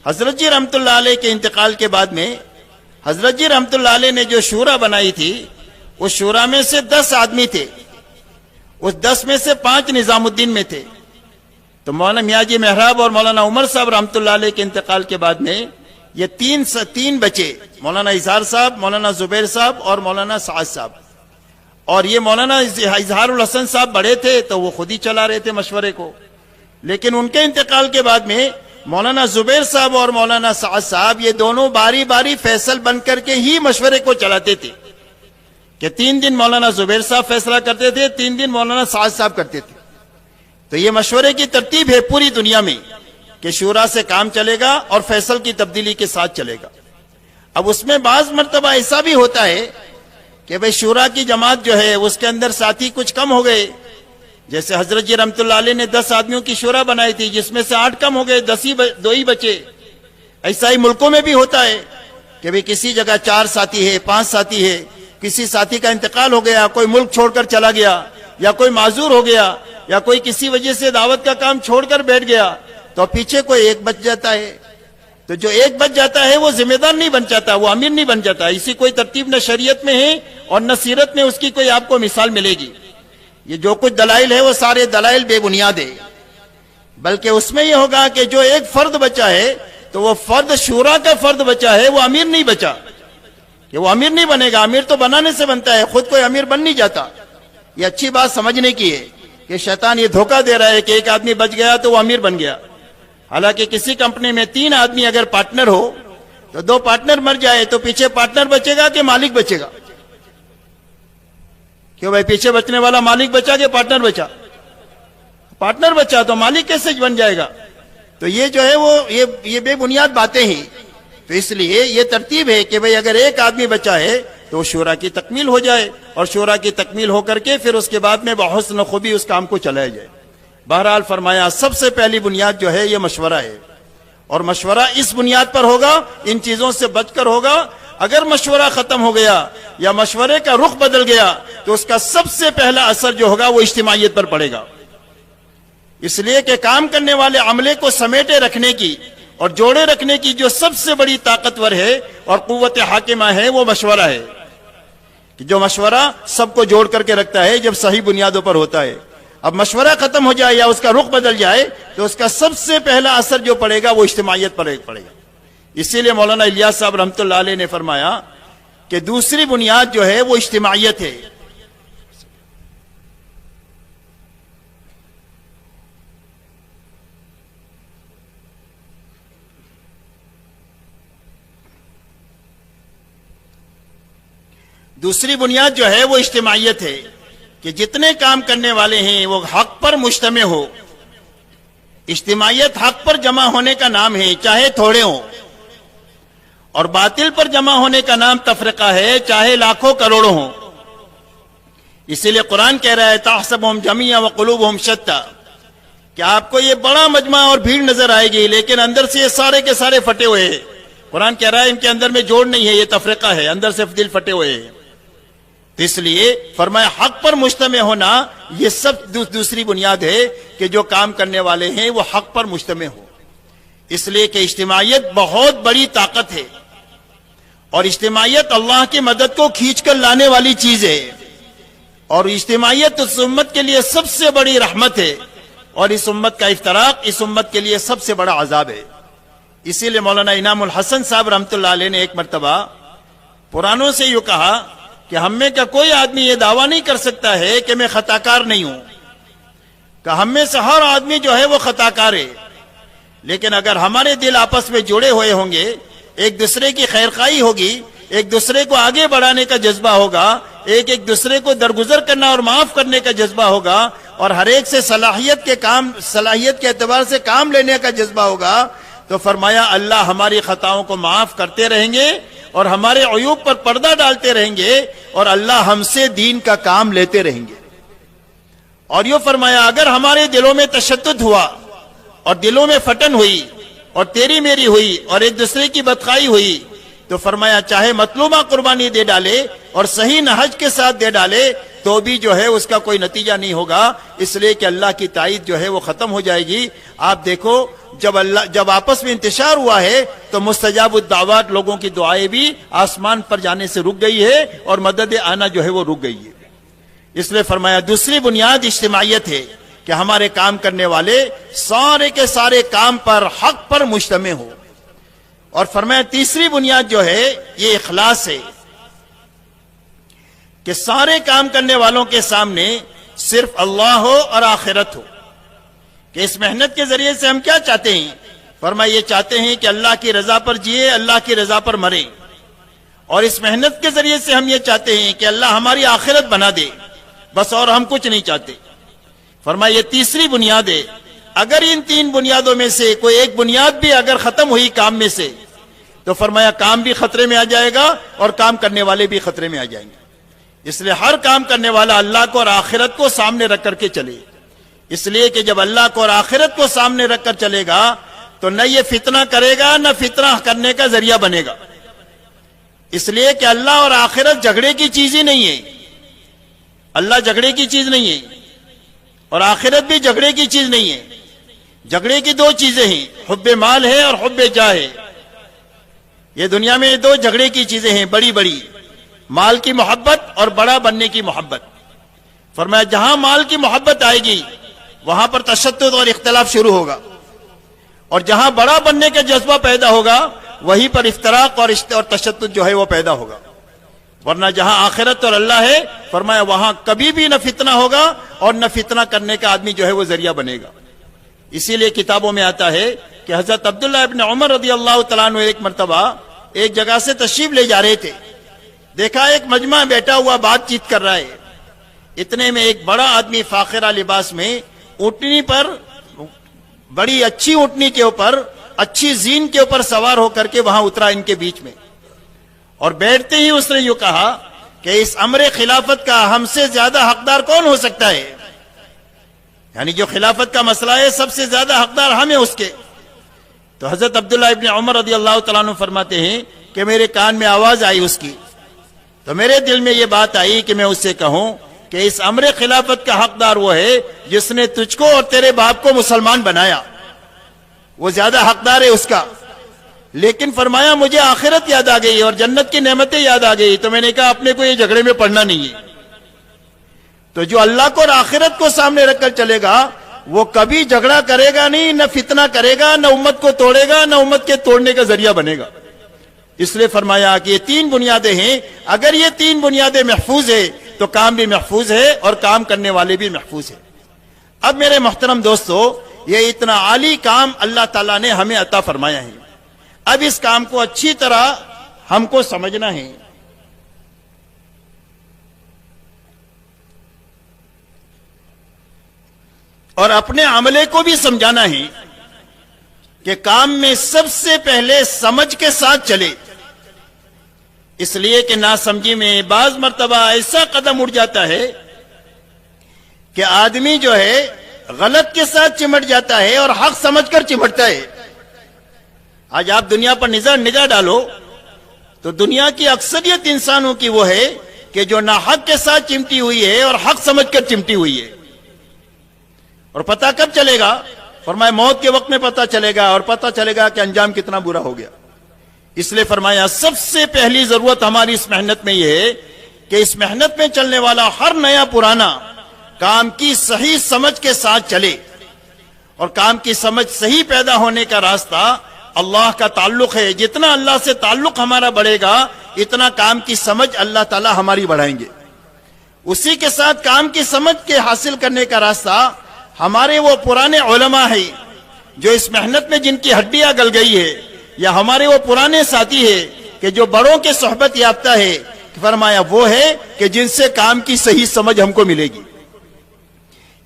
حضرت جی رحمت اللہ علیہ کے انتقال کے بعد میں حضرت جی رحمت اللہ علیہ نے جو شورا بنائی تھی اس شورا میں سے 10 آدمی تھے، اس 10 میں سے 5 نظام الدین میں تھے. تو مولانا میاں جی محراب اور مولانا عمر صاحب رحمت اللہ علیہ کے انتقال کے بعد میں یہ تین بچے، مولانا اظہار صاحب، مولانا زبیر صاحب اور مولانا سعد صاحب. اور یہ مولانا اظہار الحسن صاحب بڑے تھے تو وہ خود ہی چلا رہے تھے مشورے کو، لیکن ان کے انتقال کے بعد میں مولانا زبیر صاحب اور مولانا سعد صاحب یہ دونوں باری باری فیصل بن کر کے ہی مشورے کو چلاتے تھے کہ 3 دن مولانا زبیر صاحب فیصلہ کرتے تھے، 3 دن مولانا سعد صاحب کرتے تھے. تو یہ مشورے کی ترتیب ہے پوری دنیا میں کہ شورا سے کام چلے گا اور فیصل کی تبدیلی کے ساتھ چلے گا. اب اس میں بعض مرتبہ ایسا بھی ہوتا ہے کہ بھئی شورا کی جماعت جو ہے اس کے اندر ساتھی کچھ کم ہو گئے. جیسے حضرت جی رحمت اللہ علیہ نے 10 آدمیوں کی شورا بنائی تھی جس میں سے 8 کم ہو گئے، 2 ہی بچے. ایسا ہی ملکوں میں بھی ہوتا ہے کہ بھئی کسی جگہ 4 ساتھی ہے، 5 ساتھی ہے، کسی ساتھی کا انتقال ہو گیا، کوئی ملک چھوڑ کر چلا گیا، یا کوئی معذور ہو گیا، یا کوئی کسی وجہ سے دعوت کا کام چھوڑ کر بیٹھ گیا، تو پیچھے کوئی ایک بچ جاتا ہے. تو جو ایک بچ جاتا ہے وہ ذمہ دار نہیں بن جاتا، وہ امیر نہیں بن جاتا. اسی کوئی ترتیب نہ شریعت میں ہے اور نہ سیرت میں اس کی کوئی آپ کو مثال ملے گی. یہ جو کچھ دلائل ہے وہ سارے دلائل بے بنیاد ہے. بلکہ اس میں یہ ہوگا کہ جو ایک فرد بچا ہے تو وہ فرد شورا کا فرد بچا ہے، وہ امیر نہیں بچا، کہ وہ امیر نہیں بنے گا. امیر تو بنانے سے بنتا ہے، خود کوئی امیر بن نہیں جاتا. یہ اچھی بات سمجھنے کی ہے کہ شیطان یہ دھوکہ دے رہا ہے کہ ایک آدمی بچ گیا تو وہ امیر بن گیا. حالانکہ کسی کمپنی میں 3 آدمی اگر پارٹنر ہو تو 2 پارٹنر مر جائے تو پیچھے پارٹنر بچے گا کہ مالک بچے گا؟ کیوں بھائی پیچھے بچنے والا مالک بچا کہ پارٹنر بچا؟ پارٹنر بچا تو مالک کیسے بن جائے گا؟ تو یہ جو ہے وہ یہ بے بنیاد باتیں ہیں. تو اس لیے یہ ترتیب ہے کہ بھئی اگر ایک آدمی بچا ہے تو شورا کی تکمیل ہو جائے، اور شورا کی تکمیل ہو کر کے پھر اس کے بعد میں بحسن خوبی اس کام کو چلایا جائے. بہرحال فرمایا سب سے پہلی بنیاد جو ہے یہ مشورہ ہے، اور مشورہ اس بنیاد پر ہوگا، ان چیزوں سے بچ کر ہوگا. اگر مشورہ ختم ہو گیا یا مشورے کا رخ بدل گیا تو اس کا سب سے پہلا اثر جو ہوگا وہ اجتماعیت پر پڑے گا. اس لیے کہ کام کرنے والے عملے کو سمیٹے رکھنے کی اور جوڑے رکھنے کی جو سب سے بڑی طاقتور ہے اور قوت حاکمہ ہے وہ مشورہ ہے، کہ جو مشورہ سب کو جوڑ کر کے رکھتا ہے جب صحیح بنیادوں پر ہوتا ہے. اب مشورہ ختم ہو جائے یا اس کا رخ بدل جائے تو اس کا سب سے پہلا اثر جو پڑے گا وہ اجتماعیت پر پڑے گا. اسی لیے مولانا الیاس صاحب رحمت اللہ علیہ نے فرمایا کہ دوسری بنیاد جو ہے وہ اجتماعیت ہے. دوسری بنیاد جو ہے وہ اجتماعیت ہے کہ جتنے کام کرنے والے ہیں وہ حق پر مجتمع ہو. اجتماعیت حق پر جمع ہونے کا نام ہے چاہے تھوڑے ہوں، اور باطل پر جمع ہونے کا نام تفرقہ ہے چاہے لاکھوں کروڑوں ہوں. اسی لیے قرآن کہہ رہا ہے تحسبهم جميعا وقلوبهم شتى، کہ آپ کو یہ بڑا مجمع اور بھیڑ نظر آئے گی لیکن اندر سے یہ سارے کے سارے پھٹے ہوئے ہیں. قرآن کہہ رہا ہے ان کے اندر میں جوڑ نہیں ہے، یہ تفرقہ ہے، اندر سے دل پھٹے ہوئے ہیں. تو اس لیے فرمایا حق پر مجتمع ہونا یہ سب دوسری بنیاد ہے کہ جو کام کرنے والے ہیں وہ حق پر مجتمع ہو. اس لیے کہ اجتماعیت بہت بڑی طاقت ہے، اور اجتماعیت اللہ کی مدد کو کھینچ کر لانے والی چیز ہے، اور اجتماعیت اس امت کے لیے سب سے بڑی رحمت ہے، اور اس امت کا افتراق اس امت کے لیے سب سے بڑا عذاب ہے. اسی لیے مولانا انعام الحسن صاحب رحمت اللہ علیہ نے ایک مرتبہ پرانوں سے یوں کہا کہ ہم میں کا کوئی آدمی یہ دعویٰ نہیں کر سکتا ہے کہ میں خطا کار نہیں ہوں، کہ ہم میں سے ہر آدمی جو ہے وہ خطا کار ہے، لیکن اگر ہمارے دل آپس میں جڑے ہوئے ہوں گے، ایک دوسرے کی خیرخواہی ہوگی، ایک دوسرے کو آگے بڑھانے کا جذبہ ہوگا، ایک دوسرے کو درگزر کرنا اور معاف کرنے کا جذبہ ہوگا، اور ہر ایک سے صلاحیت کے اعتبار سے کام لینے کا جذبہ ہوگا، تو فرمایا اللہ ہماری خطاؤں کو معاف کرتے رہیں گے اور ہمارے عیوب پر پردہ ڈالتے رہیں گے، اور اللہ ہم سے دین کا کام لیتے رہیں گے. اور یوں فرمایا اگر ہمارے دلوں میں تشدد ہوا اور دلوں میں پھٹن ہوئی اور تیری میری ہوئی اور ایک دوسرے کی بدخواہی ہوئی، تو فرمایا چاہے مطلوبہ قربانی دے ڈالے اور صحیح نہج کے ساتھ دے ڈالے تو بھی جو ہے اس کا کوئی نتیجہ نہیں ہوگا، اس لیے کہ اللہ کی تائید جو ہے وہ ختم ہو جائے گی. آپ دیکھو جب آپس میں انتشار ہوا ہے تو مستجاب الدعوات لوگوں کی دعائیں بھی آسمان پر جانے سے رک گئی ہے اور مدد آنا جو ہے وہ رک گئی ہے. اس لیے فرمایا دوسری بنیاد اجتماعیت ہے کہ ہمارے کام کرنے والے سارے کے سارے کام پر حق پر مجتمع ہو. اور فرمایا تیسری بنیاد جو ہے یہ اخلاص ہے کہ سارے کام کرنے والوں کے سامنے صرف اللہ ہو اور آخرت ہو. کہ اس محنت کے ذریعے سے ہم کیا چاہتے ہیں؟ فرمایا یہ چاہتے ہیں کہ اللہ کی رضا پر جیے، اللہ کی رضا پر مرے. اور اس محنت کے ذریعے سے ہم یہ چاہتے ہیں کہ اللہ ہماری آخرت بنا دے، بس اور ہم کچھ نہیں چاہتے. فرمایا یہ تیسری بنیاد ہے. اگر ان تین بنیادوں میں سے کوئی ایک بنیاد بھی اگر ختم ہوئی کام میں سے تو فرمایا کام بھی خطرے میں آ جائے گا اور کام کرنے والے بھی خطرے میں آ جائیں گے. اس لیے ہر کام کرنے والا اللہ کو اور آخرت کو سامنے رکھ کر کے چلے. اس لیے کہ جب اللہ کو اور آخرت کو سامنے رکھ کر چلے گا تو نہ یہ فتنہ کرے گا نہ فتنہ کرنے کا ذریعہ بنے گا. اس لیے کہ اللہ اور آخرت جھگڑے کی چیز ہی نہیں ہے. اللہ جھگڑے کی چیز نہیں ہے اور آخرت بھی جھگڑے کی چیز نہیں ہے. جھگڑے کی دو چیزیں ہیں، حب مال ہے اور حب جاہ ہے. یہ دنیا میں دو جھگڑے کی چیزیں ہیں بڑی بڑی، مال کی محبت اور بڑا بننے کی محبت. فرمایا جہاں مال کی محبت آئے گی وہاں پر تشدد اور اختلاف شروع ہوگا، اور جہاں بڑا بننے کا جذبہ پیدا ہوگا وہیں پر افتراق اور تشدد جو ہے وہ پیدا ہوگا. ورنہ جہاں آخرت اور اللہ ہے فرمایا وہاں کبھی بھی نہ فتنہ ہوگا اور نہ فتنہ کرنے کا آدمی جو ہے وہ ذریعہ بنے گا. اسی لیے کتابوں میں آتا ہے کہ حضرت عبداللہ ابن عمر رضی اللہ تعالیٰ عنہ ایک مرتبہ ایک جگہ سے تشریف لے جا رہے تھے. دیکھا ایک مجمع بیٹھا ہوا بات چیت کر رہا ہے. اتنے میں ایک بڑا آدمی فاخرہ لباس میں اونٹنی پر، بڑی اچھی اونٹنی کے اوپر، اچھی زین کے اوپر سوار ہو کر کے وہاں اترا ان کے بیچ میں. اور بیٹھتے ہی اس نے یوں کہا کہ اس امر خلافت کا ہم سے زیادہ حقدار کون ہو سکتا ہے؟ یعنی جو خلافت کا مسئلہ ہے سب سے زیادہ حقدار ہم ہیں اس کے. تو حضرت عبداللہ ابن عمر رضی اللہ تعالیٰ عنہ فرماتے ہیں کہ میرے کان میں آواز آئی اس کی، تو میرے دل میں یہ بات آئی کہ میں اس سے کہوں کہ اس امر خلافت کا حقدار وہ ہے جس نے تجھ کو اور تیرے باپ کو مسلمان بنایا، وہ زیادہ حقدار ہے اس کا. لیکن فرمایا مجھے آخرت یاد آ گئی اور جنت کی نعمتیں یاد آ گئی، تو میں نے کہا اپنے کو یہ جھگڑے میں پڑنا نہیں ہے. تو جو اللہ کو اور آخرت کو سامنے رکھ کر چلے گا وہ کبھی جھگڑا کرے گا نہیں، نہ فتنہ کرے گا، نہ امت کو توڑے گا، نہ امت کے توڑنے کا ذریعہ بنے گا. اس لیے فرمایا کہ یہ تین بنیادیں ہیں، اگر یہ تین بنیادیں محفوظ ہے تو کام بھی محفوظ ہے اور کام کرنے والے بھی محفوظ ہے. اب میرے محترم دوستو، یہ اتنا عالی کام اللہ تعالیٰ نے ہمیں عطا فرمایا ہے. اب اس کام کو اچھی طرح ہم کو سمجھنا ہے. اور اپنے عملے کو بھی سمجھانا ہے کہ کام میں سب سے پہلے سمجھ کے ساتھ چلے. اس لیے کہ ناسمجھی میں بعض مرتبہ ایسا قدم اٹھ جاتا ہے کہ آدمی جو ہے غلط کے ساتھ چمٹ جاتا ہے اور حق سمجھ کر چمٹتا ہے. آج آپ دنیا پر نظر ڈالو تو دنیا کی اکثریت انسانوں کی وہ ہے کہ جو ناحق کے ساتھ چمٹی ہوئی ہے اور حق سمجھ کر چمٹی ہوئی ہے. اور پتہ کب چلے گا؟ فرمایا موت کے وقت میں پتہ چلے گا، اور پتہ چلے گا کہ انجام کتنا برا ہو گیا. اس لیے فرمایا سب سے پہلی ضرورت ہماری اس محنت میں یہ ہے کہ اس محنت میں چلنے والا ہر نیا پرانا کام کی صحیح سمجھ کے ساتھ چلے. اور کام کی سمجھ صحیح پیدا ہونے کا راستہ اللہ کا تعلق ہے. جتنا اللہ سے تعلق ہمارا بڑھے گا اتنا کام کی سمجھ اللہ تعالی ہماری بڑھائیں گے. اسی کے ساتھ کام کی سمجھ کے حاصل کرنے کا راستہ ہمارے وہ پرانے علماء ہیں جو اس محنت میں جن کی ہڈیاں گل گئی ہے، یا ہمارے وہ پرانے ساتھی ہیں کہ جو بڑوں کے صحبت یافتہ ہے. فرمایا وہ ہے کہ جن سے کام کی صحیح سمجھ ہم کو ملے گی.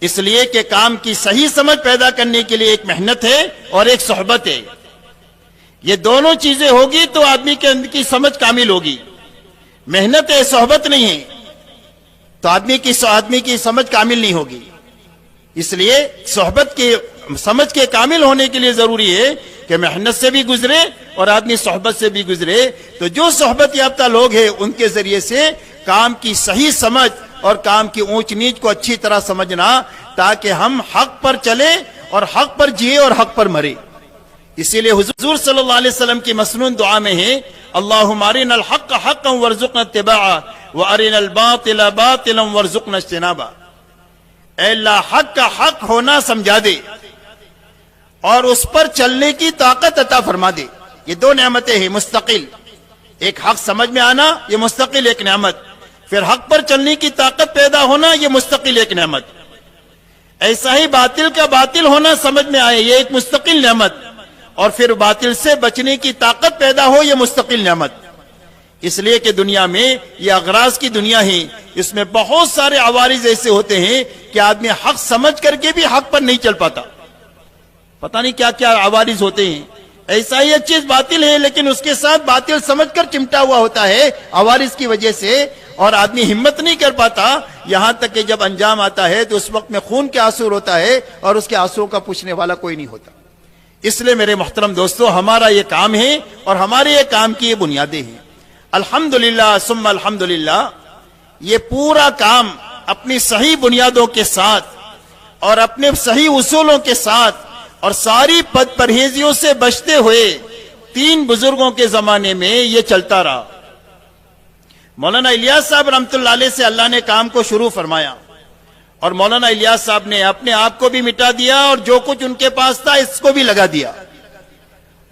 اس لیے کہ کام کی صحیح سمجھ پیدا کرنے کے لیے ایک محنت ہے اور ایک صحبت ہے. یہ دونوں چیزیں ہوگی تو آدمی کے اندر کی سمجھ کامل ہوگی. محنت ہے، صحبت نہیں ہے تو آدمی کی سمجھ کامل نہیں ہوگی. اس لیے صحبت کے سمجھ کے کامل ہونے کے لیے ضروری ہے کہ محنت سے بھی گزرے اور آدمی صحبت سے بھی گزرے. تو جو صحبت یافتہ لوگ ہیں ان کے ذریعے سے کام کی صحیح سمجھ اور کام کی اونچ نیچ کو اچھی طرح سمجھنا، تاکہ ہم حق پر چلے اور حق پر جیے اور حق پر مرے. اسی لیے حضور صلی اللہ علیہ وسلم کی مسنون دعا میں ہے اللہم ارنا الحق حقا وارزقنا اتباعہ وارنا الباطل باطلا وارزقنا اجتنابہ. اے اللہ حق کا حق ہونا سمجھا دے اور اس پر چلنے کی طاقت عطا فرما دے. یہ دو نعمتیں ہیں مستقل. ایک حق سمجھ میں آنا یہ مستقل ایک نعمت، پھر حق پر چلنے کی طاقت پیدا ہونا یہ مستقل ایک نعمت. ایسا ہی باطل کا باطل ہونا سمجھ میں آئے یہ ایک مستقل نعمت، اور پھر باطل سے بچنے کی طاقت پیدا ہو یہ مستقل نعمت. اس لیے کہ دنیا میں یہ اغراض کی دنیا ہے، اس میں بہت سارے عوارض ایسے ہوتے ہیں کہ آدمی حق سمجھ کر کے بھی حق پر نہیں چل پاتا. پتہ نہیں کیا کیا عوارض ہوتے ہیں. ایسا ہی ایک چیز باطل ہے لیکن اس کے ساتھ باطل سمجھ کر چمٹا ہوا ہوتا ہے عوارض کی وجہ سے، اور آدمی ہمت نہیں کر پاتا. یہاں تک کہ جب انجام آتا ہے تو اس وقت میں خون کے آنسو ہوتا ہے اور اس کے آنسو کا پوچھنے والا کوئی نہیں ہوتا. اس لیے میرے محترم دوستو ہمارا یہ کام ہے اور ہمارے یہ کام کی یہ بنیادیں ہیں. الحمدللہ ثم الحمدللہ یہ پورا کام اپنی صحیح بنیادوں کے ساتھ اور اپنے صحیح اصولوں کے ساتھ اور ساری بد پرہیزیوں سے بچتے ہوئے 3 بزرگوں کے زمانے میں یہ چلتا رہا. مولانا الیاس صاحب رحمۃ اللہ علیہ سے اللہ نے کام کو شروع فرمایا، اور مولانا الیاس صاحب نے اپنے آپ کو بھی مٹا دیا اور جو کچھ ان کے پاس تھا اس کو بھی لگا دیا،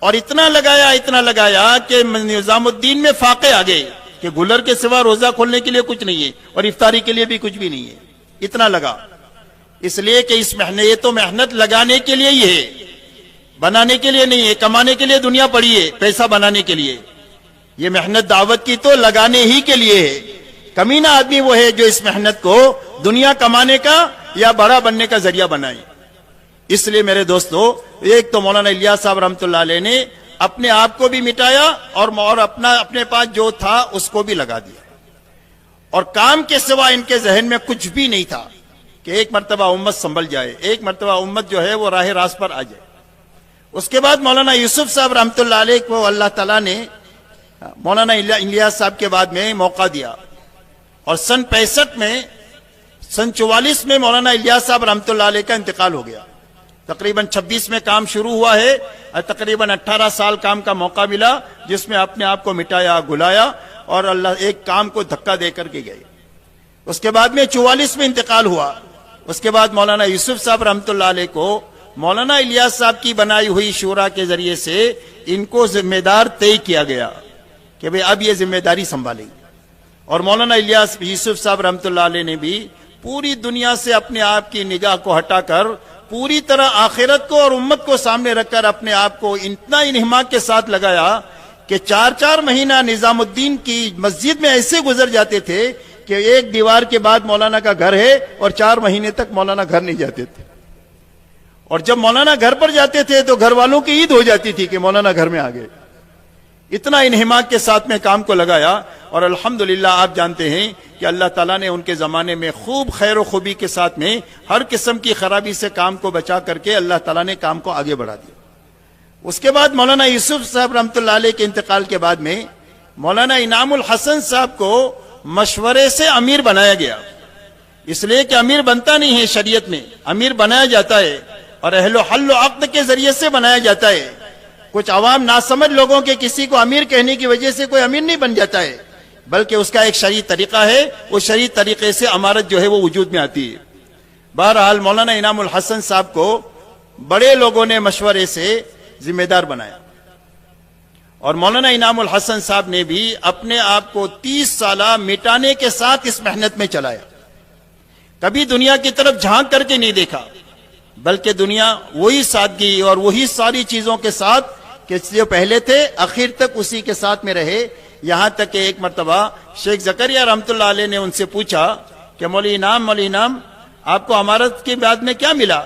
اور اتنا لگایا کہ نظام الدین میں فاقے آ گئے کہ گلر کے سوا روزہ کھولنے کے لیے کچھ نہیں ہے اور افطاری کے لیے بھی کچھ بھی نہیں ہے. اتنا لگا، اس لیے کہ اس محنت یہ تو محنت لگانے کے لیے ہی ہے، بنانے کے لیے نہیں ہے. کمانے کے لیے دنیا پڑی ہے، پیسہ بنانے کے لیے. یہ محنت دعوت کی تو لگانے ہی کے لیے ہے. کمینہ آدمی وہ ہے جو اس محنت کو دنیا کمانے کا یا بڑا بننے کا ذریعہ بنائے. اس لیے میرے دوستو ایک تو مولانا الیاس صاحب رحمۃ اللہ علیہ نے اپنے آپ کو بھی مٹایا اور اپنے پاس جو تھا اس کو بھی لگا دیا، اور کام کے سوا ان کے ذہن میں کچھ بھی نہیں تھا کہ ایک مرتبہ امت سنبھل جائے، ایک مرتبہ امت جو ہے وہ راہ راست پر آ جائے. اس کے بعد مولانا یوسف صاحب رحمۃ اللہ علیہ کو اللہ تعالیٰ نے مولانا الیاس صاحب کے بعد میں موقع دیا، اور سن 44 میں مولانا الیاس صاحب رحمۃ اللہ علیہ کا انتقال ہو گیا. تقریباً 26 میں کام شروع ہوا ہے اور تقریباً 18 سال کام کا موقع ملا جس میں اپنے آپ کو مٹایا گلایا اور اللہ ایک کام کو دھکا دے کر کے گئے. اس کے بعد میں 44 میں انتقال ہوا. اس کے بعد مولانا یوسف صاحب رحمۃ اللہ علیہ کو مولانا الیاس صاحب کی بنائی ہوئی شورا کے ذریعے سے ان کو ذمہ دار طے کیا گیا کہ بھئی اب یہ ذمہ داری سنبھالیں. اور مولانا الیاس یوسف صاحب رحمۃ اللہ علیہ نے بھی پوری دنیا سے اپنے آپ کی نگاہ کو ہٹا کر پوری طرح آخرت کو اور امت کو سامنے رکھ کر اپنے آپ کو اتنا انہماک کے ساتھ لگایا کہ 4 مہینہ نظام الدین کی مسجد میں ایسے گزر جاتے تھے کہ ایک دیوار کے بعد مولانا کا گھر ہے اور 4 مہینے تک مولانا گھر نہیں جاتے تھے. اور جب مولانا گھر پر جاتے تھے تو گھر والوں کی عید ہو جاتی تھی کہ مولانا گھر میں آ گئے. اتنا انہماک کے ساتھ میں کام کو لگایا، اور الحمدللہ آپ جانتے ہیں کہ اللہ تعالیٰ نے ان کے زمانے میں خوب خیر و خوبی کے ساتھ میں ہر قسم کی خرابی سے کام کو بچا کر کے اللہ تعالیٰ نے کام کو آگے بڑھا دیا. اس کے بعد مولانا یوسف صاحب رحمۃ اللہ علیہ کے انتقال کے بعد میں مولانا انعام الحسن صاحب کو مشورے سے امیر بنایا گیا. اس لیے کہ امیر بنتا نہیں ہے شریعت میں، امیر بنایا جاتا ہے اور اہل و حل و عقد کے ذریعے سے بنایا جاتا ہے. کچھ عوام ناسمجھ لوگوں کے کسی کو امیر کہنے کی وجہ سے کوئی امیر نہیں بن جاتا ہے، بلکہ اس کا ایک شرعی طریقہ ہے، اس شرعی طریقے سے امارت جو ہے وہ وجود میں آتی ہے. بہرحال مولانا انعام الحسن صاحب کو بڑے لوگوں نے مشورے سے ذمہ دار بنایا، اور مولانا انعام الحسن صاحب نے بھی اپنے آپ کو 30 سالہ مٹانے کے ساتھ اس محنت میں چلایا. کبھی دنیا کی طرف جھانک کر کے نہیں دیکھا، بلکہ دنیا وہی سادگی اور وہی ساری چیزوں کے ساتھ کہ جو پہلے تھے آخر تک اسی کے ساتھ میں رہے. یہاں تک کہ ایک مرتبہ شیخ زکریا رحمۃ اللہ علیہ نے ان سے پوچھا کہ مولی انعام آپ کو امارت کے بعد میں کیا ملا،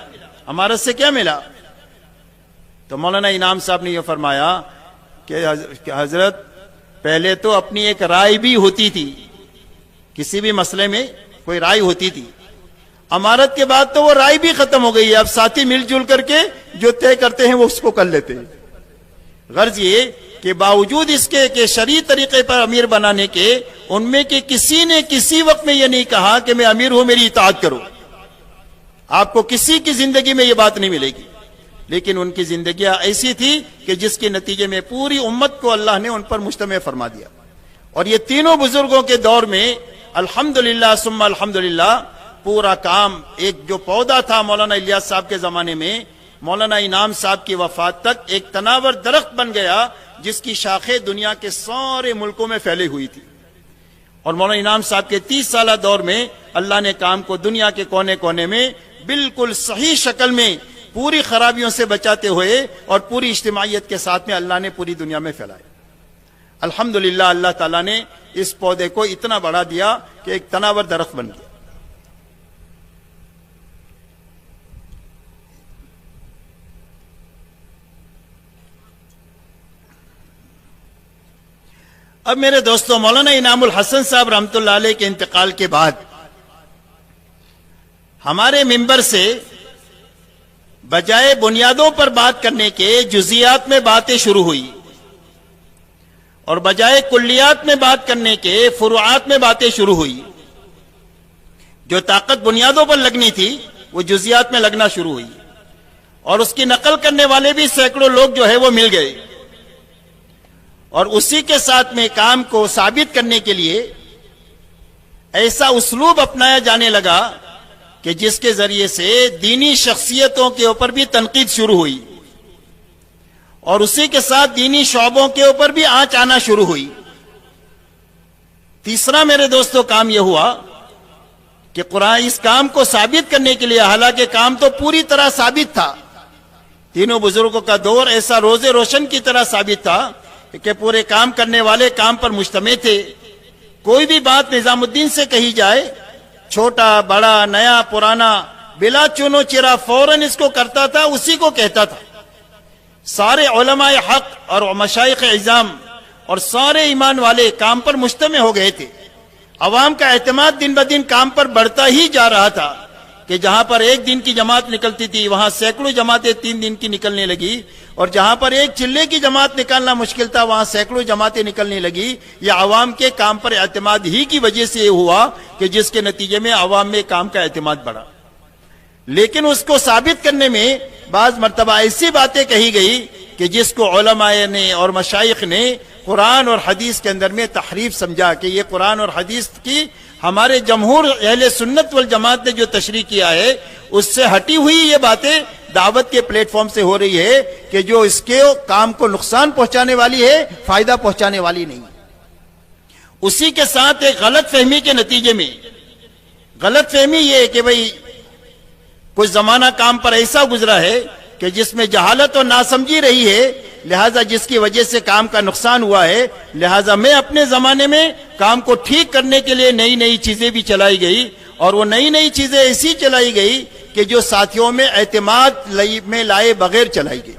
امارت سے کیا ملا؟ تو مولانا انعام صاحب نے یہ فرمایا کہ حضرت پہلے تو اپنی ایک رائے بھی ہوتی تھی، کسی بھی مسئلے میں کوئی رائے ہوتی تھی. امارت کے بعد تو وہ رائے بھی ختم ہو گئی ہے، اب ساتھی مل جل کر کے جو طے کرتے ہیں وہ اس کو کر لیتے ہیں. غرض یہ کہ باوجود اس کے کہ شرعی طریقے پر امیر بنانے کے ان میں کہ کسی نے کسی وقت میں یہ نہیں کہا کہ میں امیر ہوں میری اطاعت کرو. آپ کو کسی کی زندگی میں یہ بات نہیں ملے گی. لیکن ان کی زندگیاں ایسی تھی کہ جس کے نتیجے میں پوری امت کو اللہ نے ان پر مجتمع فرما دیا. اور یہ تینوں بزرگوں کے دور میں الحمدللہ ثم الحمدللہ پورا کام، ایک جو پودا تھا مولانا الیاس صاحب کے زمانے میں، مولانا انعام صاحب کی وفات تک ایک تناور درخت بن گیا جس کی شاخیں دنیا کے سارے ملکوں میں پھیلی ہوئی تھی. اور مولانا انعام صاحب کے 30 سالہ دور میں اللہ نے کام کو دنیا کے کونے کونے میں بالکل صحیح شکل میں پوری خرابیوں سے بچاتے ہوئے اور پوری اجتماعیت کے ساتھ میں اللہ نے پوری دنیا میں پھیلایا. الحمدللہ اللہ تعالیٰ نے اس پودے کو اتنا بڑھا دیا کہ ایک تناور درخت بن گیا. اب میرے دوستوں، مولانا انعام الحسن صاحب رحمۃ اللہ علیہ کے انتقال کے بعد ہمارے ممبر سے بجائے بنیادوں پر بات کرنے کے جزیات میں باتیں شروع ہوئی، اور بجائے کلیات میں بات کرنے کے فروعات میں باتیں شروع ہوئی. جو طاقت بنیادوں پر لگنی تھی وہ جزیات میں لگنا شروع ہوئی، اور اس کی نقل کرنے والے بھی سینکڑوں لوگ جو ہے وہ مل گئے. اور اسی کے ساتھ میں کام کو ثابت کرنے کے لیے ایسا اسلوب اپنایا جانے لگا کہ جس کے ذریعے سے دینی شخصیتوں کے اوپر بھی تنقید شروع ہوئی، اور اسی کے ساتھ دینی شعبوں کے اوپر بھی آنچ آنا شروع ہوئی. تیسرا میرے دوستو کام یہ ہوا کہ قرآن اس کام کو ثابت کرنے کے لیے، حالانکہ کام تو پوری طرح ثابت تھا، تینوں بزرگوں کا دور ایسا روز روشن کی طرح ثابت تھا کہ پورے کام کرنے والے کام پر مجتمع تھے. کوئی بھی بات نظام الدین سے کہی جائے، چھوٹا بڑا نیا پرانا بلا چونو چرا فوراً اس کو کرتا تھا، اسی کو کہتا تھا. سارے علماء حق اور مشائخ اعظام اور سارے ایمان والے کام پر مجتمع ہو گئے تھے. عوام کا اعتماد دن بدن کام پر بڑھتا ہی جا رہا تھا کہ جہاں پر ایک دن کی جماعت نکلتی تھی وہاں سینکڑوں جماعتیں 3 دن کی نکلنے لگی، اور جہاں پر ایک چلے کی جماعت نکالنا مشکل تھا وہاں سینکڑوں جماعتیں نکلنے لگی. یہ عوام کے کام پر اعتماد ہی کی وجہ سے یہ ہوا کہ جس کے نتیجے میں عوام میں کام کا اعتماد بڑھا. لیکن اس کو ثابت کرنے میں بعض مرتبہ ایسی باتیں کہی گئی کہ جس کو علماء نے اور مشائخ نے قرآن اور حدیث کے اندر میں تحریف سمجھا کہ یہ قرآن اور حدیث کی ہمارے جمہور اہل سنت والجماعت نے جو تشریح کیا ہے اس سے ہٹی ہوئی یہ باتیں دعوت کے پلیٹ فارم سے ہو رہی ہے کہ جو اس کے کام کو نقصان پہنچانے والی ہے، فائدہ پہنچانے والی نہیں. اسی کے ساتھ ایک غلط فہمی کے نتیجے میں، غلط فہمی یہ ہے کہ بھئی کچھ زمانہ کام پر ایسا گزرا ہے کہ جس میں جہالت اور ناسمجھی رہی ہے، لہذا جس کی وجہ سے کام کا نقصان ہوا ہے، لہذا میں اپنے زمانے میں کام کو ٹھیک کرنے کے لیے نئی نئی چیزیں بھی چلائی گئی، اور وہ نئی نئی چیزیں ایسی چلائی گئی کہ جو ساتھیوں میں اعتماد میں لائے بغیر چلائی گئی.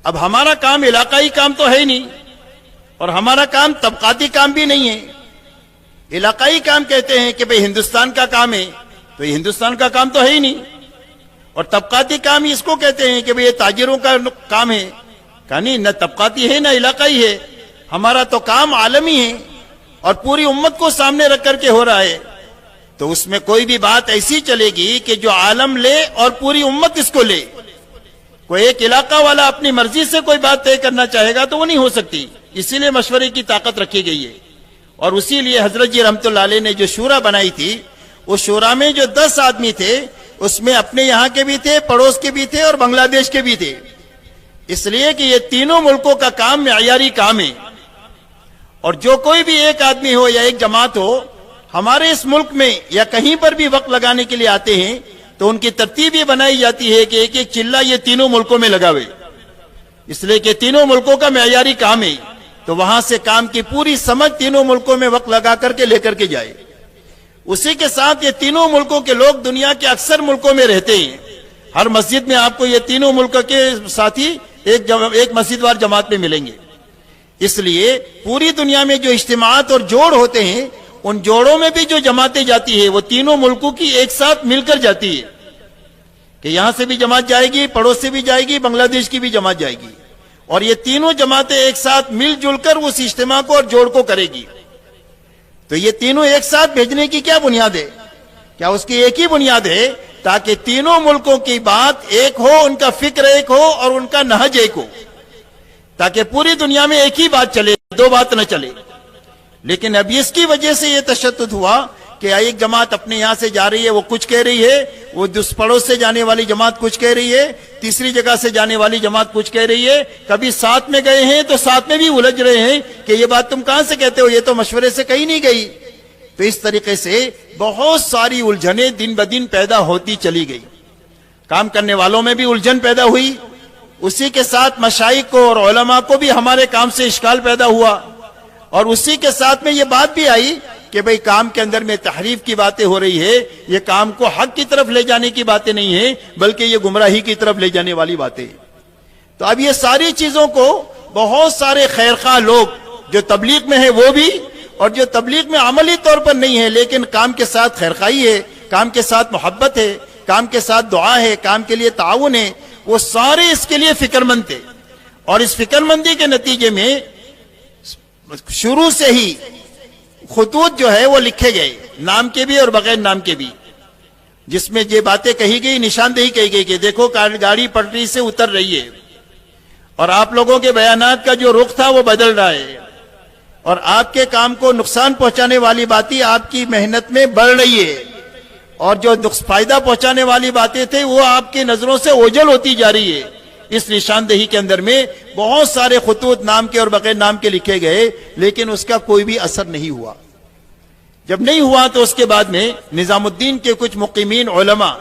اب ہمارا کام علاقائی کام تو ہے ہی نہیں، اور ہمارا کام طبقاتی کام بھی نہیں ہے. علاقائی کام کہتے ہیں کہ بھئی ہندوستان کا کام ہے، تو یہ ہندوستان کا کام تو ہے ہی نہیں. اور طبقاتی کام اس کو کہتے ہیں کہ بھئی یہ تاجروں کا کام ہے، کہا نہیں، نہ طبقاتی ہے نہ علاقائی ہے، ہمارا تو کام عالمی ہے اور پوری امت کو سامنے رکھ کر کے ہو رہا ہے. تو اس میں کوئی بھی بات ایسی چلے گی کہ جو عالم لے اور پوری امت اس کو لے. کوئی ایک علاقہ والا اپنی مرضی سے کوئی بات طے کرنا چاہے گا تو وہ نہیں ہو سکتی. اسی لیے مشورے کی طاقت رکھی گئی ہے، اور اسی لیے حضرت جی رحمت اللہ علیہ نے جو شورا بنائی تھی، اس شورا میں جو 10 آدمی تھے اس میں اپنے یہاں کے بھی تھے، پڑوس کے بھی تھے اور بنگلہ دیش کے بھی تھے. اس لیے کہ یہ تینوں ملکوں کا کام معیاری کام ہے، اور جو کوئی بھی ایک آدمی ہو یا ایک جماعت ہو ہمارے اس ملک میں یا کہیں پر بھی وقت لگانے کے لیے آتے ہیں تو ان کی ترتیب یہ بنائی جاتی ہے کہ ایک ایک چلہ یہ تینوں ملکوں میں لگاوے، اس لیے کہ تینوں ملکوں کا معیاری کام ہے. تو وہاں سے کام کی پوری سمجھ تینوں ملکوں میں وقت لگا کر کے لے کر کے جائے. اسی کے ساتھ یہ تینوں ملکوں کے لوگ دنیا کے اکثر ملکوں میں رہتے ہیں. ہر مسجد میں آپ کو یہ تینوں ملک کے ساتھی ایک مسجد وار جماعت میں ملیں گے. اس لیے پوری دنیا میں جو اجتماعات اور جوڑ ہوتے ہیں ان جوڑوں میں بھی جو جماعتیں جاتی ہے وہ تینوں ملکوں کی ایک ساتھ مل کر جاتی ہے کہ یہاں سے بھی جماعت جائے گی، پڑوس سے بھی جائے گی، بنگلہ دیش کی بھی جماعت جائے گی، اور یہ تینوں جماعتیں ایک ساتھ مل جل کر اس اجتماع کو اور جوڑ کو کرے گی. تو یہ تینوں ایک ساتھ بھیجنے کی کیا بنیاد ہے؟ کیا اس کی ایک ہی بنیاد ہے تاکہ تینوں ملکوں کی بات ایک ہو، ان کا فکر ایک ہو اور ان کا نہج ایک ہو، تاکہ پوری دنیا میں ایک ہی بات چلے، دو بات نہ چلے۔ لیکن اب اس کی وجہ سے یہ تشدد ہوا کہ ایک جماعت اپنے یہاں سے جا رہی ہے، وہ کچھ کہہ رہی ہے، وہ پڑوس سے جانے والی جماعت کچھ کہہ رہی ہے، تیسری جگہ سے جانے والی جماعت کچھ کہہ رہی ہے، کبھی ساتھ میں گئے ہیں تو ساتھ میں بھی الجھ رہے ہیں کہ یہ بات تم کہاں سے کہتے ہو، یہ تو مشورے سے کہیں نہیں گئی۔ تو اس طریقے سے بہت ساری الجھنیں دن بدن پیدا ہوتی چلی گئی، کام کرنے والوں میں بھی الجھن پیدا ہوئی، اسی کے ساتھ مشائخ کو اور علماء کو بھی ہمارے کام سے اشکال پیدا ہوا، اور اسی کے ساتھ میں یہ بات بھی آئی کہ بھئی کام کے اندر میں تحریف کی باتیں ہو رہی ہے، یہ کام کو حق کی طرف لے جانے کی باتیں نہیں ہیں بلکہ یہ گمراہی کی طرف لے جانے والی باتیں۔ تو اب یہ ساری چیزوں کو بہت سارے خیرخواہ لوگ جو تبلیغ میں ہیں وہ بھی، اور جو تبلیغ میں عملی طور پر نہیں ہے لیکن کام کے ساتھ خیرخواہی ہے، کام کے ساتھ محبت ہے، کام کے ساتھ دعا ہے، کام کے لیے تعاون ہے، وہ سارے اس کے لیے فکر مند تھے۔ اور اس فکر مندی کے نتیجے میں شروع سے ہی خطوط جو ہے وہ لکھے گئے، نام کے بھی اور بغیر نام کے بھی، جس میں یہ باتیں کہی گئی، نشاندہی کہی گئی کہ دیکھو گاڑی پٹری سے اتر رہی ہے، اور آپ لوگوں کے بیانات کا جو رخ تھا وہ بدل رہا ہے، اور آپ کے کام کو نقصان پہنچانے والی باتیں آپ کی محنت میں بڑھ رہی ہے، اور جو فائدہ پہنچانے والی باتیں تھے وہ آپ کی نظروں سے اوجھل ہوتی جا رہی ہے۔ اس نشاندہی کے اندر میں بہت سارے خطوط نام کے اور بغیر نام کے لکھے گئے، لیکن اس کا کوئی بھی اثر نہیں ہوا۔ جب نہیں ہوا تو اس کے بعد میں نظام الدین کے کچھ مقیمین علماء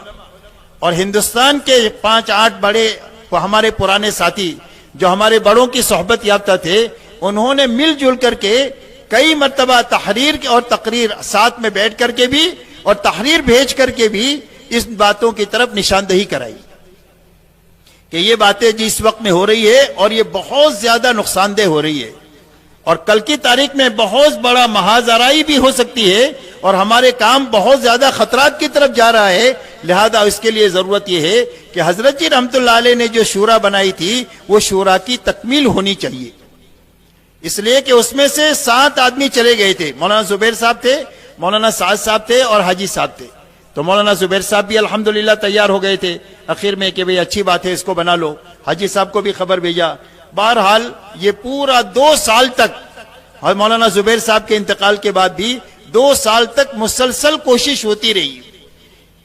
اور ہندوستان کے 5-8 بڑے ہمارے پرانے ساتھی جو ہمارے بڑوں کی صحبت یافتہ تھے، انہوں نے مل جل کر کے کئی مرتبہ تحریر اور تقریر ساتھ میں بیٹھ کر کے بھی اور تحریر بھیج کر کے بھی اس باتوں کی طرف نشاندہی کرائی کہ یہ باتیں جس وقت میں ہو رہی ہے اور یہ بہت زیادہ نقصان دہ ہو رہی ہے، اور کل کی تاریخ میں بہت بڑا محاذ آرائی بھی ہو سکتی ہے، اور ہمارے کام بہت زیادہ خطرات کی طرف جا رہا ہے۔ لہذا اس کے لیے ضرورت یہ ہے کہ حضرت جی رحمت اللہ علیہ نے جو شورا بنائی تھی وہ شورا کی تکمیل ہونی چاہیے، اس لیے کہ اس میں سے 7 آدمی چلے گئے تھے، مولانا زبیر صاحب تھے، مولانا سعد صاحب تھے اور حاجی صاحب تھے۔ تو مولانا زبیر صاحب بھی الحمدللہ تیار ہو گئے تھے اخیر میں کہ بھئی اچھی بات ہے، اس کو بنا لو۔ حاجی صاحب کو بھی خبر بھیجا۔ بہرحال یہ پورا 2 سال تک، اور مولانا زبیر صاحب کے انتقال کے بعد بھی 2 سال تک مسلسل کوشش ہوتی رہی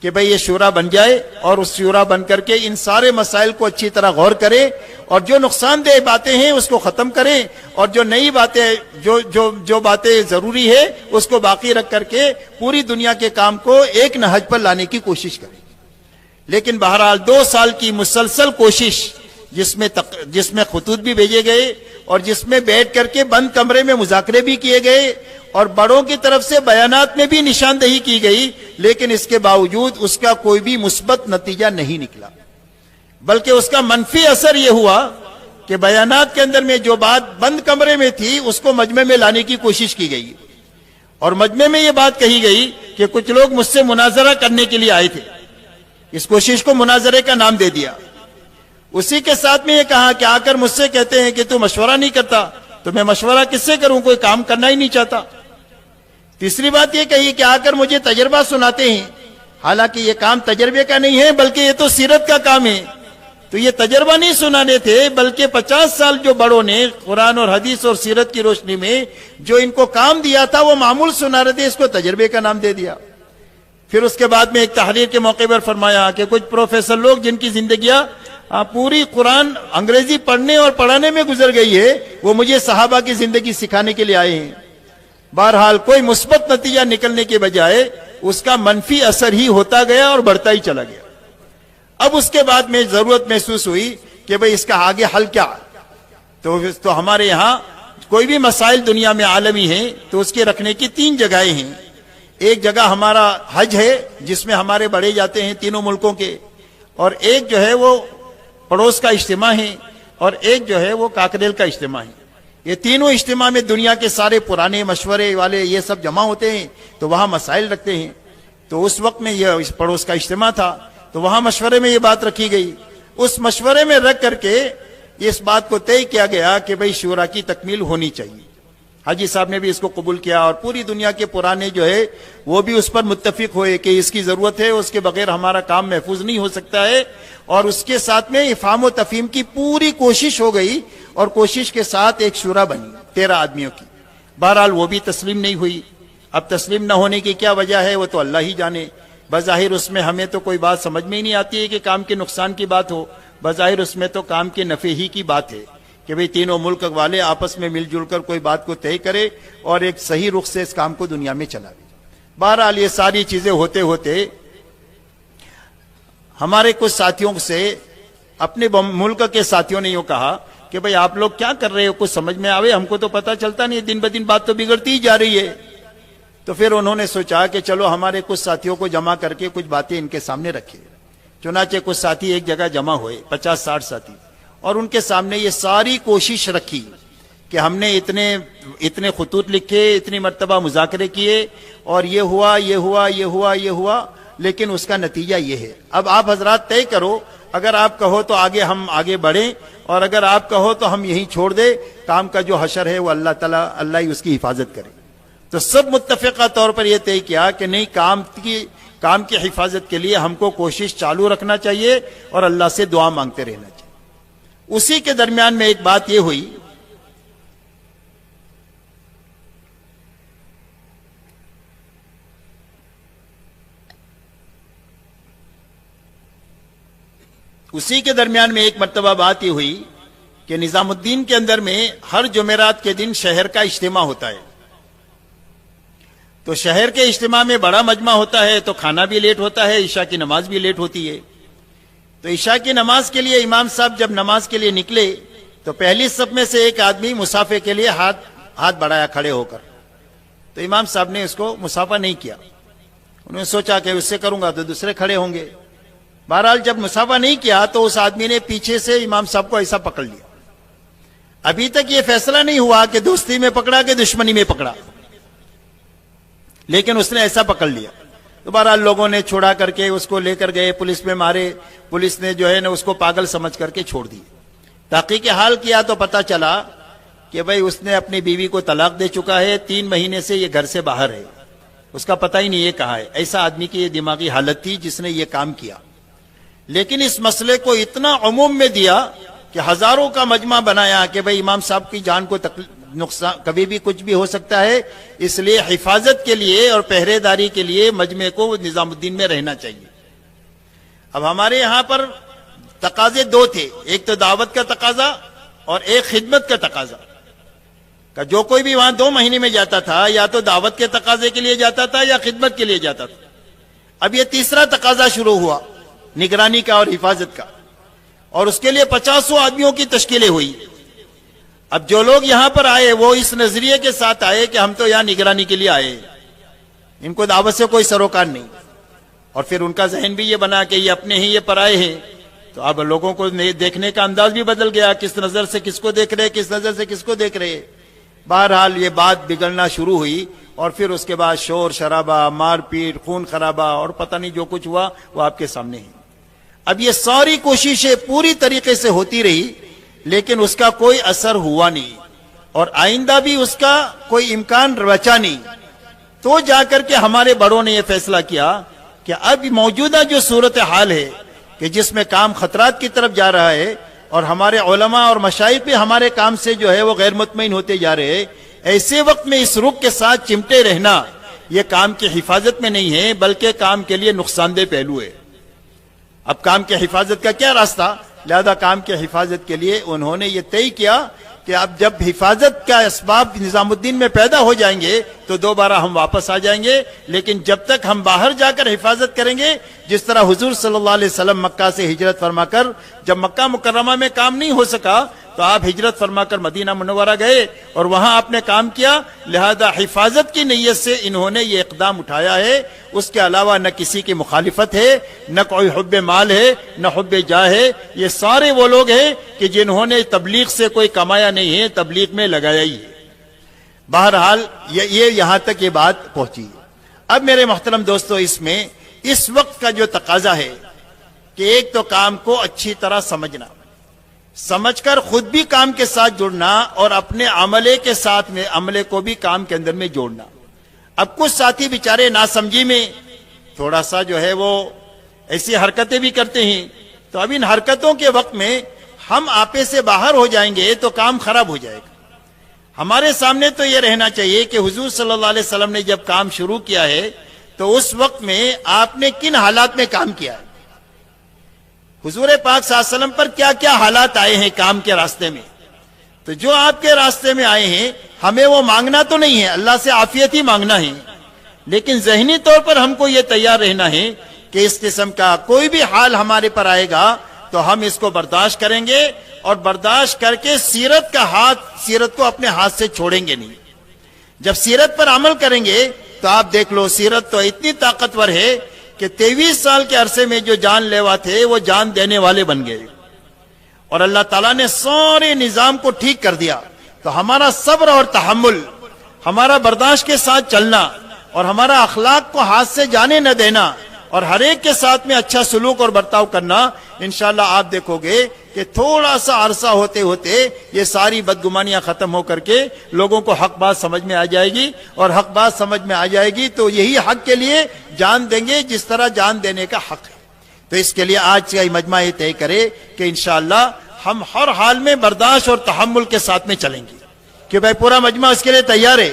کہ بھئی یہ شورا بن جائے، اور اس شورا بن کر کے ان سارے مسائل کو اچھی طرح غور کرے، اور جو نقصان دہ باتیں ہیں اس کو ختم کریں، اور جو نئی باتیں جو باتیں ضروری ہے اس کو باقی رکھ کر کے پوری دنیا کے کام کو ایک نہج پر لانے کی کوشش کریں۔ لیکن بہرحال 2 سال کی مسلسل کوشش، جس میں خطوط بھی بھیجے گئے اور جس میں بیٹھ کر کے بند کمرے میں مذاکرے بھی کیے گئے اور بڑوں کی طرف سے بیانات میں بھی نشاندہی کی گئی، لیکن اس کے باوجود اس کا کوئی بھی مثبت نتیجہ نہیں نکلا، بلکہ اس کا منفی اثر یہ ہوا کہ بیانات کے اندر میں جو بات بند کمرے میں تھی اس کو مجمع میں لانے کی کوشش کی گئی، اور مجمع میں یہ بات کہی گئی کہ کچھ لوگ مجھ سے مناظرہ کرنے کے لیے آئے تھے، اس کوشش کو مناظرے کا نام دے دیا۔ اسی کے ساتھ میں یہ کہا کہ آ کر مجھ سے کہتے ہیں کہ تو مشورہ نہیں کرتا، تو میں مشورہ کس سے کروں، کوئی کام کرنا ہی نہیں چاہتا۔ تیسری بات یہ کہی کہ آ کر مجھے تجربہ سناتے ہیں، حالانکہ یہ کام تجربے کا نہیں ہے بلکہ یہ تو سیرت کا کام ہے، تو یہ تجربہ نہیں سنانے تھے بلکہ 50 سال جو بڑوں نے قرآن اور حدیث اور سیرت کی روشنی میں جو ان کو کام دیا تھا وہ معمول سنا رہے تھے، اس کو تجربے کا نام دے دیا۔ پھر اس کے بعد میں ایک تحریر کے موقع پر فرمایا کہ کچھ پروفیسر لوگ جن کی زندگیاں پوری قرآن انگریزی پڑھنے اور پڑھانے میں گزر گئی ہے، وہ مجھے صحابہ کی زندگی سکھانے کے لیے آئے ہیں۔ بہرحال کوئی مثبت نتیجہ نکلنے کے بجائے اس کا منفی اثر ہی ہوتا گیا اور بڑھتا ہی چلا گیا۔ اب اس کے بعد میں ضرورت محسوس ہوئی کہ بھئی اس کا آگے حل کیا، تو ہمارے یہاں کوئی بھی مسائل دنیا میں عالمی ہیں تو اس کے رکھنے کی 3 جگہیں ہیں۔ ایک جگہ ہمارا حج ہے جس میں ہمارے بڑے جاتے ہیں تینوں ملکوں کے، اور ایک جو ہے وہ پڑوس کا اجتماع ہے، اور ایک جو ہے وہ کاکریل کا اجتماع ہے۔ یہ تینوں اجتماع میں دنیا کے سارے پرانے مشورے والے یہ سب جمع ہوتے ہیں تو وہاں مسائل رکھتے ہیں۔ تو اس وقت میں یہ پڑوس کا اجتماع تھا تو وہاں مشورے میں یہ بات رکھی گئی۔ اس مشورے میں رکھ کر کے اس بات کو طے کیا گیا کہ بھئی شورا کی تکمیل ہونی چاہیے۔ حاجی صاحب نے بھی اس کو قبول کیا اور پوری دنیا کے پرانے جو ہے وہ بھی اس پر متفق ہوئے کہ اس کی ضرورت ہے، اس کے بغیر ہمارا کام محفوظ نہیں ہو سکتا ہے، اور اس کے ساتھ میں افہام و تفہیم کی پوری کوشش ہو گئی، اور کوشش کے ساتھ ایک شورا بنی 13 آدمیوں کی۔ بہرحال وہ بھی تسلیم نہیں ہوئی۔ اب تسلیم نہ ہونے کی کیا وجہ ہے وہ تو اللہ ہی جانے، بظاہر اس میں ہمیں تو کوئی بات سمجھ میں ہی نہیں آتی ہے کہ کام کے نقصان کی بات ہو، بظاہر اس میں تو کام کے نفع ہی کی بات ہے کہ بھئی تینوں ملک والے آپس میں مل جل کر کوئی بات کو طے کرے اور ایک صحیح رخ سے اس کام کو دنیا میں چلا دے۔ بہرحال یہ ساری چیزیں ہوتے ہوتے ہمارے کچھ ساتھیوں سے، اپنے ملک کے ساتھیوں نے یوں کہا کہ بھئی آپ لوگ کیا کر رہے ہو، کچھ سمجھ میں آوے، ہم کو تو پتہ چلتا نہیں، دن بدن بات تو بگڑتی ہی جا رہی ہے۔ تو پھر انہوں نے سوچا کہ چلو ہمارے کچھ ساتھیوں کو جمع کر کے کچھ باتیں ان کے سامنے رکھے۔ چنانچہ کچھ ساتھی ایک جگہ جمع ہوئے، 50-60 ساتھی، اور ان کے سامنے یہ ساری کوشش رکھی کہ ہم نے اتنے خطوط لکھے، اتنی مرتبہ مذاکرے کیے، اور یہ ہوا یہ ہوا یہ ہوا یہ ہوا، لیکن اس کا نتیجہ یہ ہے۔ اب آپ حضرات طے کرو، اگر آپ کہو تو ہم آگے بڑھیں، اور اگر آپ کہو تو ہم یہیں چھوڑ دیں، کام کا جو حشر ہے وہ اللہ تعالیٰ اللہ ہی اس کی حفاظت کرے۔ تو سب متفقہ طور پر یہ طے کیا کہ نہیں، کام کی حفاظت کے لیے ہم کو کوشش چالو رکھنا چاہیے اور اللہ سے دعا مانگتے رہنا چاہیے۔ اسی کے درمیان میں ایک بات یہ ہوئی ایک مرتبہ بات یہ ہوئی کہ نظام الدین کے اندر میں ہر جمعرات کے دن شہر کا اجتماع ہوتا ہے، تو شہر کے اجتماع میں بڑا مجمع ہوتا ہے تو کھانا بھی لیٹ ہوتا ہے، عشاء کی نماز بھی لیٹ ہوتی ہے۔ تو عشاء کی نماز کے لیے امام صاحب جب نماز کے لیے نکلے تو پہلی صف میں سے ایک آدمی مسافے کے لیے ہاتھ بڑھایا کھڑے ہو کر، تو امام صاحب نے اس کو مسافہ نہیں کیا۔ انہوں نے سوچا کہ اس سے کروں گا تو دوسرے کھڑے ہوں گے۔ بہرحال جب مسافہ نہیں کیا تو اس آدمی نے پیچھے سے امام صاحب کو ایسا پکڑ لیا۔ ابھی تک یہ فیصلہ نہیں ہوا کہ دوستی میں پکڑا کہ دشمنی میں پکڑا، لیکن اس نے ایسا پکڑ لیا۔ تو بہرحال لوگوں نے چھوڑا کر کے اس کو لے کر گئے، پولیس میں مارے، پولیس نے جو ہے نا اس کو پاگل سمجھ کر کے چھوڑ دی۔ تحقیق حال کیا تو پتا چلا کہ بھئی اس نے اپنی بیوی کو طلاق دے چکا ہے، 3 مہینے سے یہ گھر سے باہر ہے، اس کا پتہ ہی نہیں یہ کہاں ہے۔ ایسا آدمی کی یہ دماغی حالت تھی جس نے یہ کام کیا۔ لیکن اس مسئلے کو اتنا عموم میں دیا کہ ہزاروں کا مجمع بنایا کہ بھئی امام صاحب کی جان کو نقصان کبھی بھی کچھ بھی ہو سکتا ہے، اس لیے حفاظت کے لیے اور پہرے داری کے لیے مجمع کو نظام الدین میں رہنا چاہیے۔ اب ہمارے یہاں پر تقاضے 2 تھے، ایک تو دعوت کا تقاضا اور ایک خدمت کا تقاضا، کہ جو کوئی بھی وہاں 2 مہینے میں جاتا تھا یا تو دعوت کے تقاضے کے لیے جاتا تھا یا خدمت کے لیے جاتا تھا۔ اب یہ تیسرا تقاضا شروع ہوا، نگرانی کا اور حفاظت کا، اور اس کے لیے 50 آدمیوں کی تشکیلیں ہوئی۔ اب جو لوگ یہاں پر آئے وہ اس نظریے کے ساتھ آئے کہ ہم تو یہاں نگرانی کے لیے آئے، ان کو دعوت سے کوئی سروکار نہیں، اور پھر ان کا ذہن بھی یہ بنا کہ یہ اپنے ہی یہ پرائے ہیں، تو اب لوگوں کو دیکھنے کا انداز بھی بدل گیا، کس نظر سے کس کو دیکھ رہے، کس نظر سے کس کو دیکھ رہے۔ بہرحال یہ بات بگڑنا شروع ہوئی، اور پھر اس کے بعد شور شرابہ، مار پیٹ، خون خرابہ، اور پتہ نہیں جو کچھ ہوا وہ آپ کے سامنے ہے۔ اب یہ ساری کوششیں پوری طریقے سے ہوتی رہی، لیکن اس کا کوئی اثر ہوا نہیں، اور آئندہ بھی اس کا کوئی امکان بچا نہیں۔ تو جا کر کے ہمارے بڑوں نے یہ فیصلہ کیا کہ اب موجودہ جو صورتحال ہے کہ جس میں کام خطرات کی طرف جا رہا ہے، اور ہمارے علماء اور مشائخ بھی ہمارے کام سے جو ہے وہ غیر مطمئن ہوتے جا رہے ہیں، ایسے وقت میں اس رخ کے ساتھ چمٹے رہنا یہ کام کی حفاظت میں نہیں ہے بلکہ کام کے لیے نقصان دہ پہلو ہے۔ اب کام کی حفاظت کا کیا راستہ؟ لہذا کام کی حفاظت کے لیے انہوں نے یہ طے کیا کہ اب جب حفاظت کا اسباب نظام الدین میں پیدا ہو جائیں گے تو دوبارہ ہم واپس آ جائیں گے، لیکن جب تک ہم باہر جا کر حفاظت کریں گے، جس طرح حضور صلی اللہ علیہ وسلم مکہ سے ہجرت فرما کر جب مکہ مکرمہ میں کام نہیں ہو سکا تو آپ ہجرت فرما کر مدینہ منورہ گئے اور وہاں آپ نے کام کیا، لہذا حفاظت کی نیت سے انہوں نے یہ اقدام اٹھایا ہے۔ اس کے علاوہ نہ کسی کی مخالفت ہے، نہ کوئی حب مال ہے، نہ حب جاہ ہے۔ یہ سارے وہ لوگ ہیں کہ جنہوں نے تبلیغ سے کوئی کمایا نہیں ہے، تبلیغ میں لگایا ہی ہے۔ بہرحال یہ یہاں تک یہ بات پہنچی۔ اب میرے محترم دوستو، اس میں اس وقت کا جو تقاضا ہے کہ ایک تو کام کو اچھی طرح سمجھنا، سمجھ کر خود بھی کام کے ساتھ جڑنا اور اپنے عملے کے ساتھ میں عملے کو بھی کام کے اندر میں جوڑنا. اب کچھ ساتھی بیچارے ناسمجھی میں تھوڑا سا جو ہے وہ ایسی حرکتیں بھی کرتے ہیں، تو اب ان حرکتوں کے وقت میں ہم آپے سے باہر ہو جائیں گے تو کام خراب ہو جائے گا. ہمارے سامنے تو یہ رہنا چاہیے کہ حضور صلی اللہ علیہ وسلم نے جب کام شروع کیا ہے تو اس وقت میں آپ نے کن حالات میں کام کیا ہے، حضور پاک صلی اللہ علیہ وسلم پر کیا کیا حالات آئے ہیں کام کے راستے میں. تو جو آپ کے راستے میں آئے ہیں ہمیں وہ مانگنا تو نہیں ہے، اللہ سے عافیت ہی مانگنا ہے، لیکن ذہنی طور پر ہم کو یہ تیار رہنا ہے کہ اس قسم کا کوئی بھی حال ہمارے پر آئے گا تو ہم اس کو برداشت کریں گے، اور برداشت کر کے سیرت کو اپنے ہاتھ سے چھوڑیں گے نہیں. جب سیرت پر عمل کریں گے تو آپ دیکھ لو سیرت تو اتنی طاقتور ہے کہ 23 سال کے عرصے میں جو جان لیوا تھے وہ جان دینے والے بن گئے، اور اللہ تعالیٰ نے سارے نظام کو ٹھیک کر دیا. تو ہمارا صبر اور تحمل، ہمارا برداشت کے ساتھ چلنا اور ہمارا اخلاق کو ہاتھ سے جانے نہ دینا اور ہر ایک کے ساتھ میں اچھا سلوک اور برتاؤ کرنا، انشاءاللہ آپ دیکھو گے کہ تھوڑا سا عرصہ ہوتے ہوتے یہ ساری بدگمانیاں ختم ہو کر کے لوگوں کو حق بات سمجھ میں آ جائے گی، اور حق بات سمجھ میں آ جائے گی تو یہی حق کے لیے جان دیں گے جس طرح جان دینے کا حق ہے. تو اس کے لیے آج کا مجمع یہ طے کرے کہ انشاءاللہ ہم ہر حال میں برداشت اور تحمل کے ساتھ میں چلیں گے. کہ بھائی پورا مجمع اس کے لیے تیار ہے؟